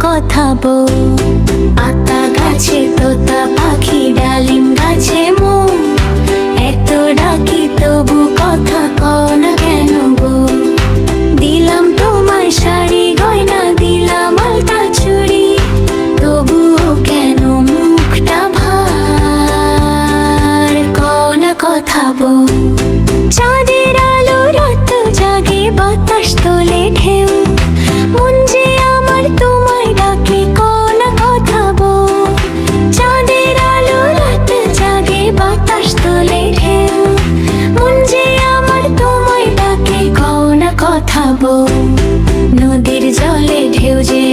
কথা বউ। আতা গাছে তোতা পাখি, ডালিম গাছে মৌ, এত ডাকি তবু কথা কও না কেন গো। দিলাম তোমায় শাড়ি গয়না, দিলাম আলতা চুড়ি, তবুও কেন মুখটা ভার, কও না কথা বউ। চাঁদের আলো রাত জাগে, বাতাস তোলে ঢেউ, মন যে আমার তোমায় ডাকে, কও না কথা বউ। চাঁদের আলো রাত জাগে, বাতাস তোলে ঢেউ, মন যে আমার তোমায় ডাকে, কও না কথা বউ। নদীর জলে ঢেউ যে